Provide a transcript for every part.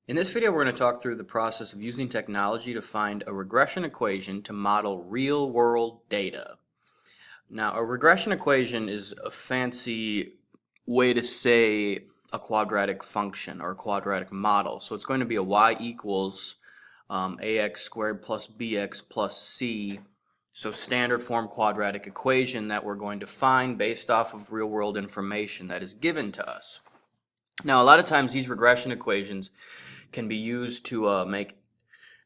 In this video, we're going to talk through the process of using technology to find a regression equation to model real-world data. Now, a regression equation is a fancy way to say a quadratic function or a quadratic model. So it's going to be a y equals ax squared plus bx plus c. So standard form quadratic equation that we're going to find based off of real-world information that is given to us. Now, a lot of times these regression equations can be used to make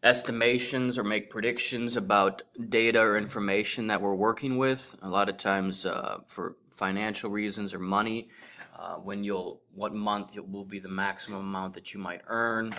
estimations or make predictions about data or information that we're working with. A lot of times for financial reasons or money, what month it will be the maximum amount that you might earn,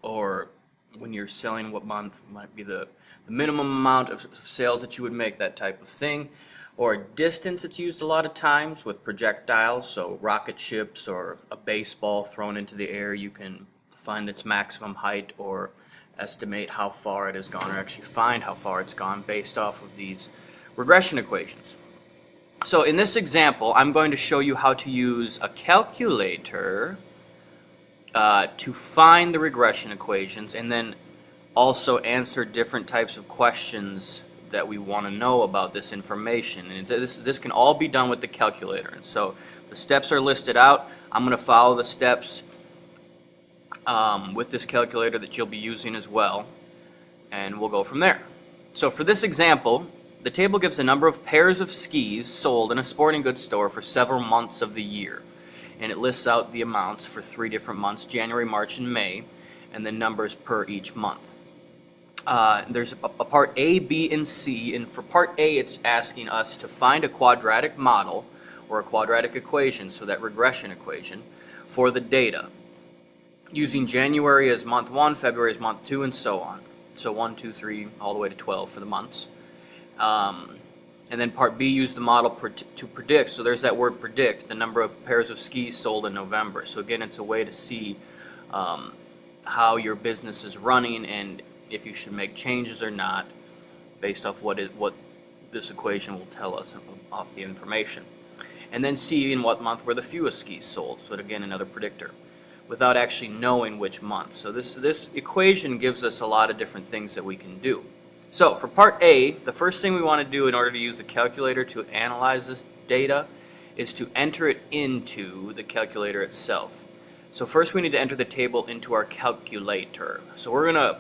or when you're selling, what month might be the minimum amount of sales that you would make, that type of thing. Or distance, it's used a lot of times with projectiles, so rocket ships or a baseball thrown into the air, you can find its maximum height or estimate how far it has gone, or actually find how far it's gone based off of these regression equations. So in this example, I'm going to show you how to use a calculator to find the regression equations, and then also answer different types of questions that we want to know about this information. And this can all be done with the calculator. And so the steps are listed out. I'm going to follow the steps with this calculator that you'll be using as well, and we'll go from there. So for this example, the table gives a number of pairs of skis sold in a sporting goods store for several months of the year, and it lists out the amounts for 3 different months: January, March, and May, and then numbers per each month. There's a part A, B, and C, and for part A it's asking us to find a quadratic model or a quadratic equation, so that regression equation, for the data, using January as month 1, February as month 2, and so on. So 1, 2, 3, all the way to 12 for the months. And then part B used the model to predict, so there's that word predict, the number of pairs of skis sold in November. So again, it's a way to see how your business is running and if you should make changes or not based off what this equation will tell us off the information. And then C, in what month were the fewest skis sold. So again, another predictor, without actually knowing which month. So this equation gives us a lot of different things that we can do. So for part A, the first thing we want to do in order to use the calculator to analyze this data is to enter it into the calculator itself. So first we need to enter the table into our calculator. So we're going to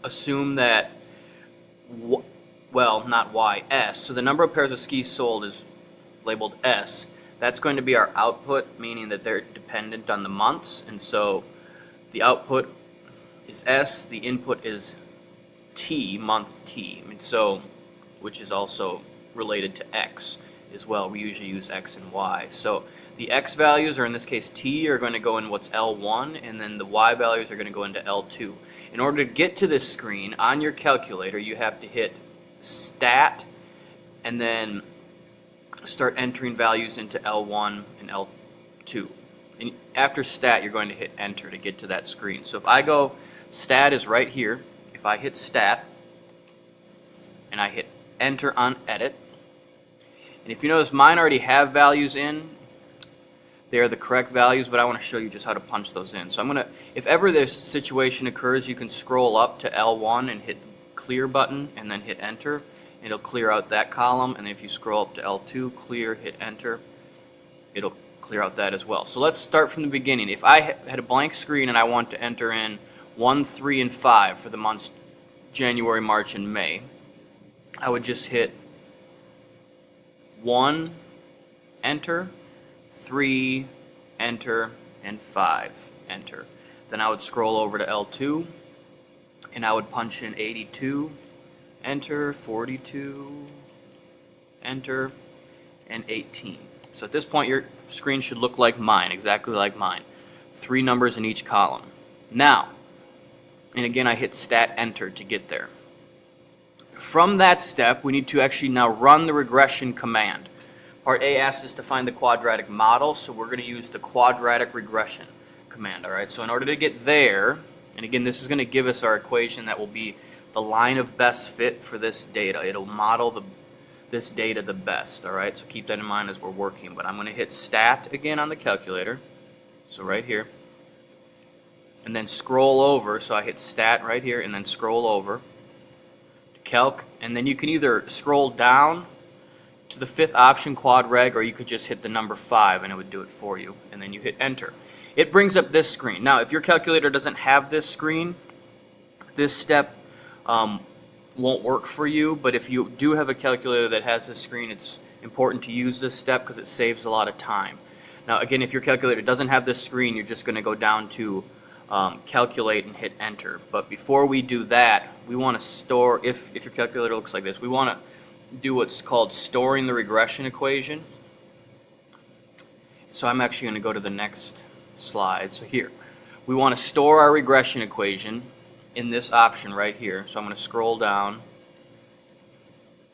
assume that, well, not Y, S. So the number of pairs of skis sold is labeled S. That's going to be our output, meaning that they're dependent on the months. And so the output is S, the input is T, month T, and so, which is also related to X as well. We usually use X and Y. So the X values, or in this case T, are going to go in what's L1, and then the Y values are going to go into L2. In order to get to this screen on your calculator, you have to hit Stat and then start entering values into L1 and L2. And after Stat, you're going to hit Enter to get to that screen. So if I go, Stat is right here. If I hit Stat and I hit Enter on Edit, and if you notice, mine already have values in. They are the correct values, but I want to show you just how to punch those in. So I'm going to, if ever this situation occurs, you can scroll up to L1 and hit the Clear button and then hit Enter. It'll clear out that column, and if you scroll up to L2, Clear, hit Enter, it'll clear out that as well. So let's start from the beginning. If I had a blank screen and I want to enter in 1, 3, and 5 for the months January, March, and May, I would just hit 1, Enter, 3, Enter, and 5, Enter. Then I would scroll over to L2, and I would punch in 82, Enter, 42, Enter, and 18. So at this point, your screen should look like mine, exactly like mine. 3 numbers in each column. Now, and again, I hit Stat Enter to get there. From that step, we need to actually now run the regression command. Part A asks us to find the quadratic model, so we're going to use the quadratic regression command. All right. So in order to get there, and again, this is going to give us our equation that will be the line of best fit for this data. It'll model this data the best. All right. So keep that in mind as we're working. But I'm going to hit Stat again on the calculator. So right here. and then scroll over. So I hit stat right here and then scroll over to calc, and then you can either scroll down to the fifth option, quad reg, or you could just hit the number 5 and it would do it for you, and then you hit enter. It brings up this screen. Now if your calculator doesn't have this screen, this step won't work for you, but if you do have a calculator that has this screen, it's important to use this step because it saves a lot of time. Now again, if your calculator doesn't have this screen, you're just going to go down to calculate and hit enter. But before we do that, we want to store, if your calculator looks like this, we want to do what's called storing the regression equation. So I'm actually going to go to the next slide. So here, we want to store our regression equation in this option right here. So I'm going to scroll down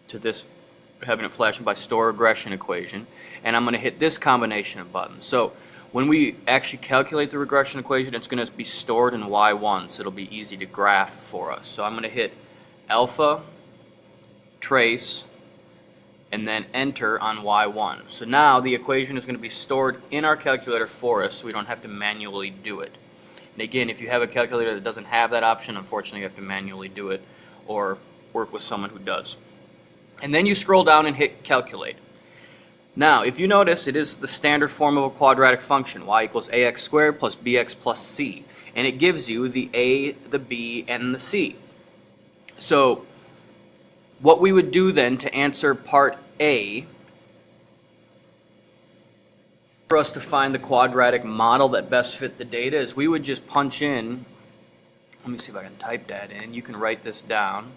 to this, having it flashing by store regression equation, and I'm going to hit this combination of buttons. So when we actually calculate the regression equation, it's going to be stored in Y1, so it'll be easy to graph for us. So I'm going to hit alpha, trace, and then enter on Y1. So now the equation is going to be stored in our calculator for us, so we don't have to manually do it. And again, if you have a calculator that doesn't have that option, unfortunately you have to manually do it or work with someone who does. And then you scroll down and hit calculate. Now, if you notice, it is the standard form of a quadratic function, y equals ax squared plus bx plus c. And it gives you the a, the b, and the c. So what we would do then to answer part A, for us to find the quadratic model that best fit the data, is we would just punch in, let me see if I can type that in, you can write this down.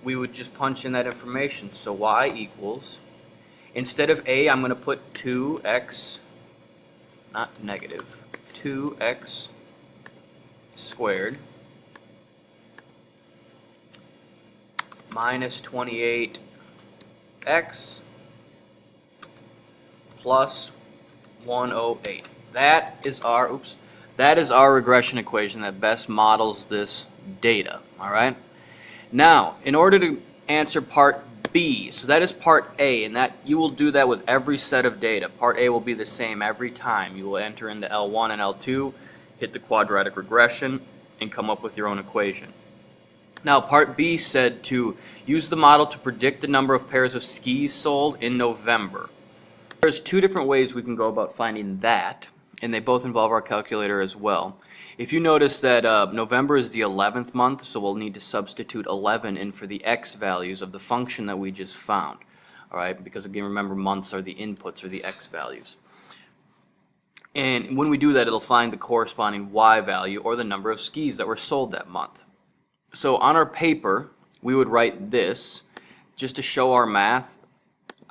We would just punch in that information. So y equals, instead of a, I'm going to put 2x, not negative, 2x squared minus 28x plus 108. That is our regression equation that best models this data. All right. Now, in order to answer part B, so that is part A, and that you will do that with every set of data. Part A will be the same every time. You will enter into L1 and L2, hit the quadratic regression, and come up with your own equation. Now, part B said to use the model to predict the number of pairs of skis sold in November. There's two different ways we can go about finding that, and they both involve our calculator as well. If you notice that November is the 11th month, so we'll need to substitute 11 in for the x values of the function that we just found. All right, because again, remember, months are the inputs or the x values. And when we do that, it'll find the corresponding y value or the number of skis that were sold that month. So on our paper, we would write this. Just to show our math,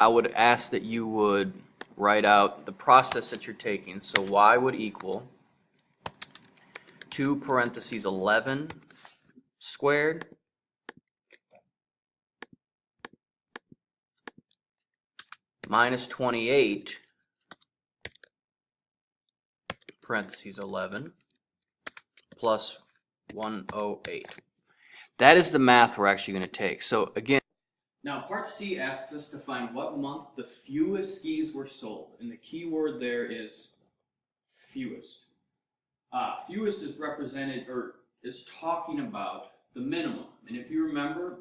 I would ask that you would write out the process that you're taking. So y would equal 2 parentheses 11 squared minus 28 parentheses 11 plus 108. That is the math we're actually going to take. So again, now part C asks us to find what month the fewest skis were sold, and the key word there is fewest. Fewest is represented, or is talking about the minimum. And if you remember,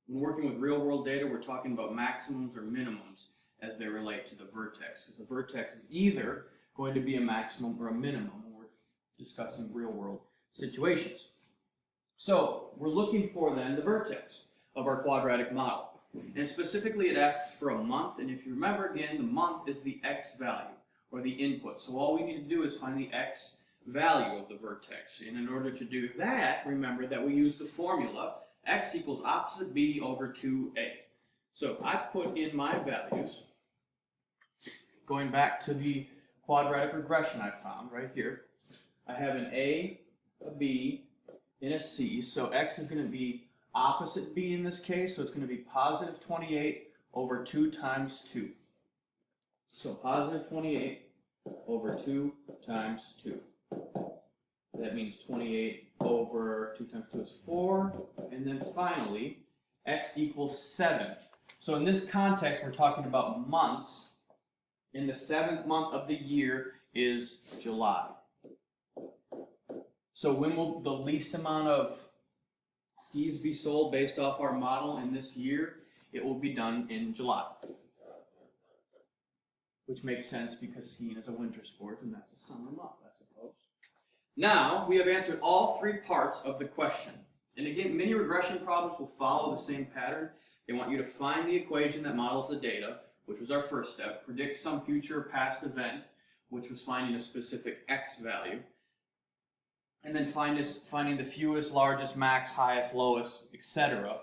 when working with real world data, we're talking about maximums or minimums as they relate to the vertex. Because the vertex is either going to be a maximum or a minimum when we're discussing real world situations. So we're looking for then the vertex of our quadratic model. And specifically it asks for a month, and if you remember again, the month is the x value, or the input. So all we need to do is find the x value of the vertex. And in order to do that, remember that we use the formula x equals opposite b over 2a. So I've put in my values, going back to the quadratic regression I found right here. I have an a, a b, and a c. So x is going to be opposite b in this case, so it's going to be positive 28 over 2 times 2. So positive 28 over 2 times 2. That means 28 over 2 times 2 is 4. And then finally, x equals 7. So in this context, we're talking about months. And the 7th month of the year is July. So when will the least amount of skis be sold based off our model in this year? It will be done in July. Which makes sense because skiing is a winter sport and that's a summer month, I suppose. Now, we have answered all three parts of the question. And again, many regression problems will follow the same pattern. They want you to find the equation that models the data, which was our first step, predict some future or past event, which was finding a specific x value, and then finding the fewest, largest, max, highest, lowest, etc.,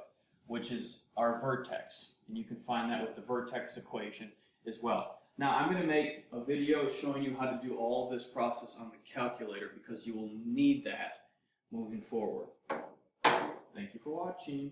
which is our vertex. And you can find that with the vertex equation as well. Now, I'm going to make a video showing you how to do all of this process on the calculator because you will need that moving forward. Thank you for watching.